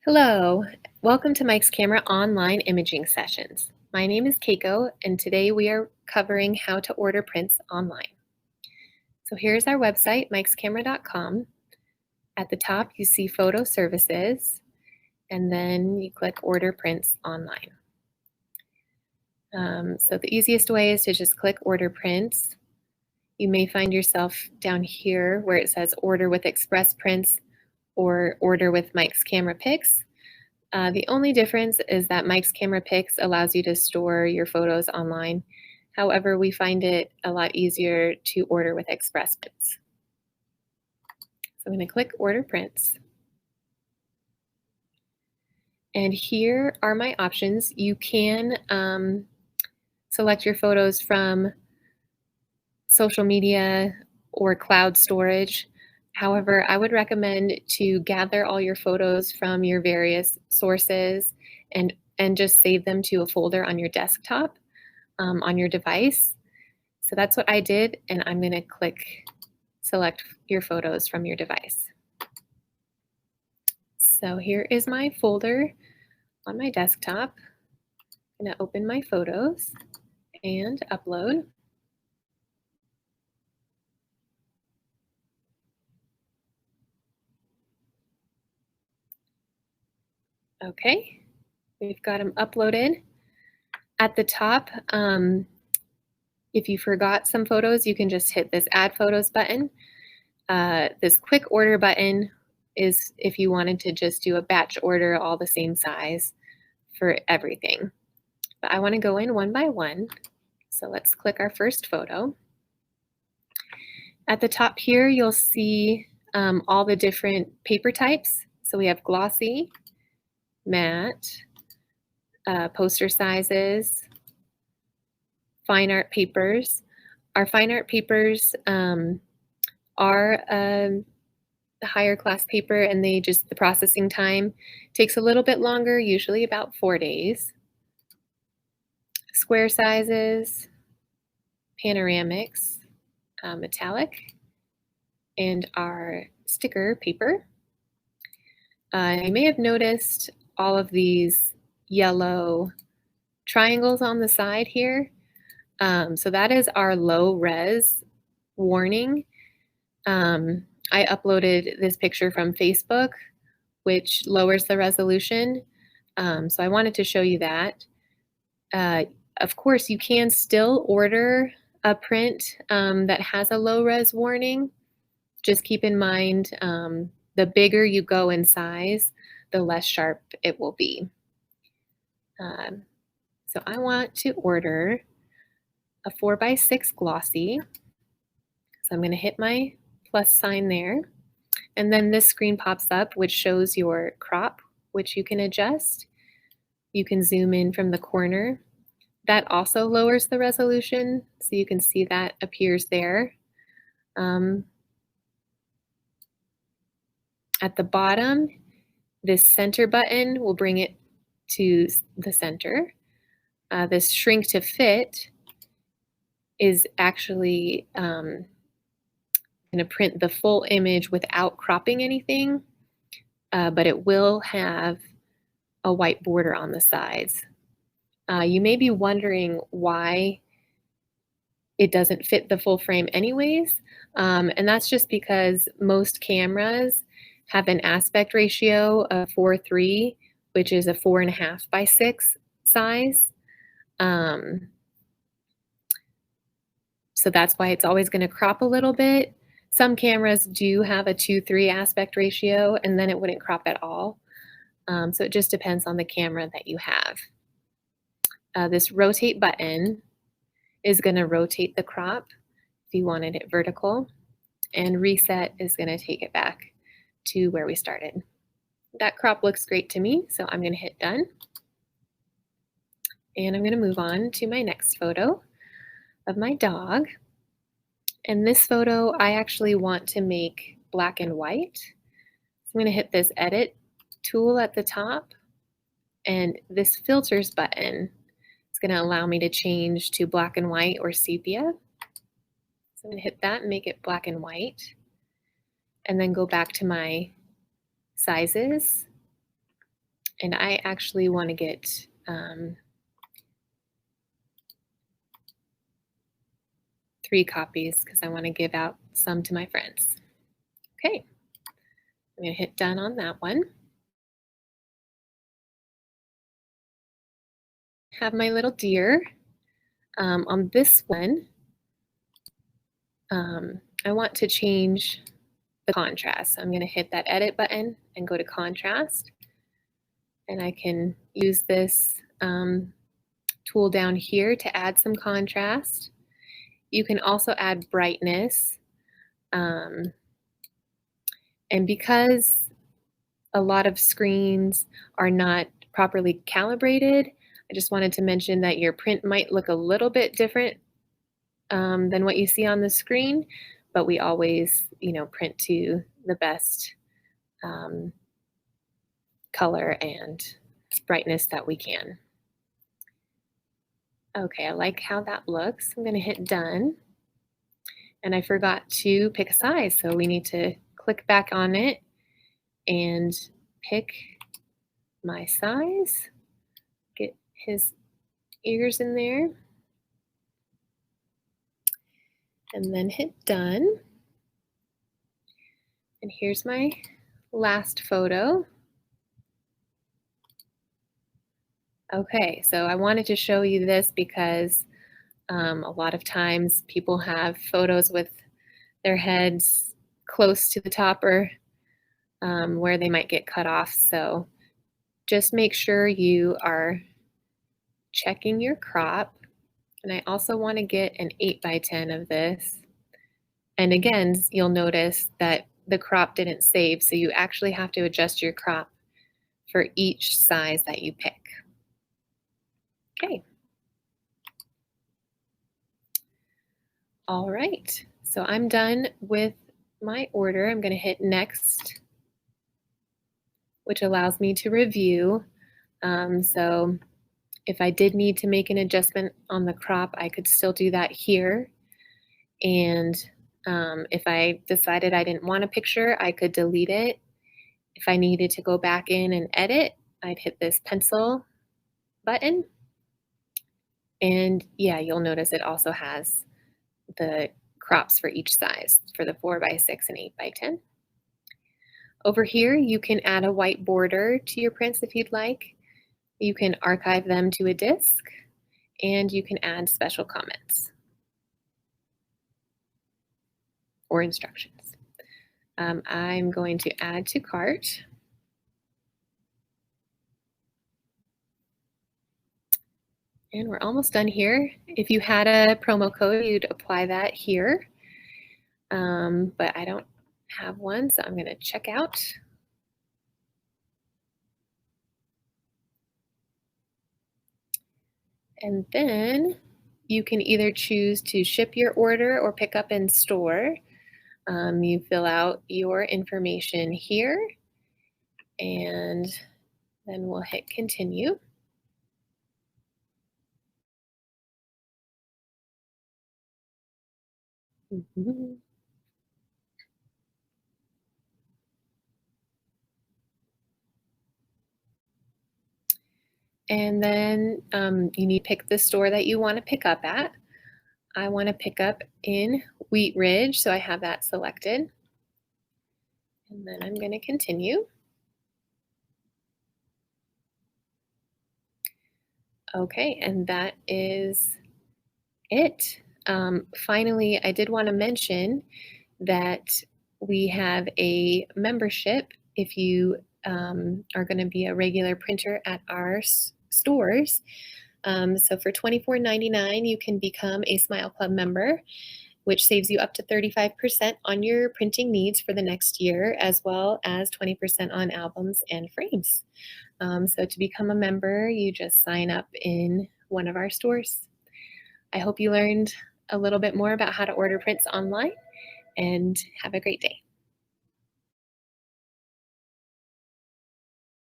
Hello, welcome to Mike's Camera online imaging sessions. My name is Keiko, and today we are covering how to order prints online. So here's our website, mikescamera.com. At the top, you see photo services, and then you click order prints online. So the easiest way is to just click order prints. You may find yourself down here where it says order with Express Prints or order with Mike's Camera Picks. The only difference is that Mike's Camera Picks allows you to store your photos online. However, we find it a lot easier to order with Express Prints. So I'm going to click Order Prints. And here are my options. You can select your photos from social media or cloud storage. However, I would recommend to gather all your photos from your various sources and just save them to a folder on your desktop, on your device. So that's what I did, and I'm going to click select your photos from your device. So here is my folder on my desktop. I'm going to open my photos and upload. Okay, we've got them uploaded. At the top, if you forgot some photos, you can just hit this Add Photos button. This Quick Order button is if you wanted to just do a batch order all the same size for everything. But I want to go in one by one. So let's click our first photo. At the top here, you'll see all the different paper types. So we have glossy, matte, poster sizes, fine art papers. Our fine art papers are a higher class paper, and the processing time takes a little bit longer, usually about 4 days. Square sizes, panoramics, metallic, and our sticker paper. You may have noticed all of these yellow triangles on the side here. So that is our low res warning. I uploaded this picture from Facebook, which lowers the resolution. So I wanted to show you that. Of course, you can still order a print that has a low res warning. Just keep in mind, the bigger you go in size, the less sharp it will be. So I want to order a 4x6 glossy. So I'm going to hit my plus sign there. And then this screen pops up, which shows your crop, which you can adjust. You can zoom in from the corner. That also lowers the resolution, so you can see that appears there. At the bottom, this center button will bring it to the center. This shrink to fit is actually going to print the full image without cropping anything, but it will have a white border on the sides. You may be wondering why it doesn't fit the full frame anyways, and that's just because most cameras have an aspect ratio of 4:3, which is a 4.5 by 6 size. So that's why it's always going to crop a little bit. Some cameras do have a 2:3 aspect ratio, and then it wouldn't crop at all. So it just depends on the camera that you have. This rotate button is going to rotate the crop if you wanted it vertical, and reset is going to take it back to where we started. That crop looks great to me, so I'm going to hit done. And I'm going to move on to my next photo of my dog. And this photo, I actually want to make black and white. So I'm going to hit this edit tool at the top, and this filters button is going to allow me to change to black and white or sepia. So I'm going to hit that and make it black and white, and then go back to my sizes And I actually want to get 3 copies because I want to give out some to my friends. Okay, I'm going to hit done on that one. Have my little deer. On this one, I want to change the contrast. So I'm going to hit that edit button and go to contrast. And I can use this tool down here to add some contrast. You can also add brightness. And because a lot of screens are not properly calibrated, I just wanted to mention that your print might look a little bit different than what you see on the screen, but we always, print to the best color and brightness that we can. Okay, I like how that looks. I'm going to hit done. And I forgot to pick a size, so we need to click back on it and pick my size. Get his ears in there. And then hit done. And here's my last photo. Okay, so I wanted to show you this because a lot of times people have photos with their heads close to the topper where they might get cut off. So just make sure you are checking your crop. And I also want to get an 8x10 of this. And again, you'll notice that the crop didn't save, so you actually have to adjust your crop for each size that you pick. Okay. All right, so I'm done with my order. I'm going to hit next, which allows me to review. So if I did need to make an adjustment on the crop, I could still do that here. And if I decided I didn't want a picture, I could delete it. If I needed to go back in and edit, I'd hit this pencil button. And yeah, you'll notice it also has the crops for each size for the 4x6 and 8x10. Over here, you can add a white border to your prints if you'd like. You can archive them to a disk, and you can add special comments or instructions. I'm going to add to cart. And we're almost done here. If you had a promo code, you'd apply that here. But I don't have one, so I'm going to check out. And then you can either choose to ship your order or pick up in store. You fill out your information here, and then we'll hit continue. And then you need to pick the store that you want to pick up at. I want to pick up in Wheat Ridge, so I have that selected. And then I'm going to continue. Okay, and that is it. Finally, I did want to mention that we have a membership if you are going to be a regular printer at our stores. So for $24.99, you can become a Smile Club member, which saves you up to 35% on your printing needs for the next year, as well as 20% on albums and frames. So to become a member, you just sign up in one of our stores. I hope you learned a little bit more about how to order prints online, and have a great day.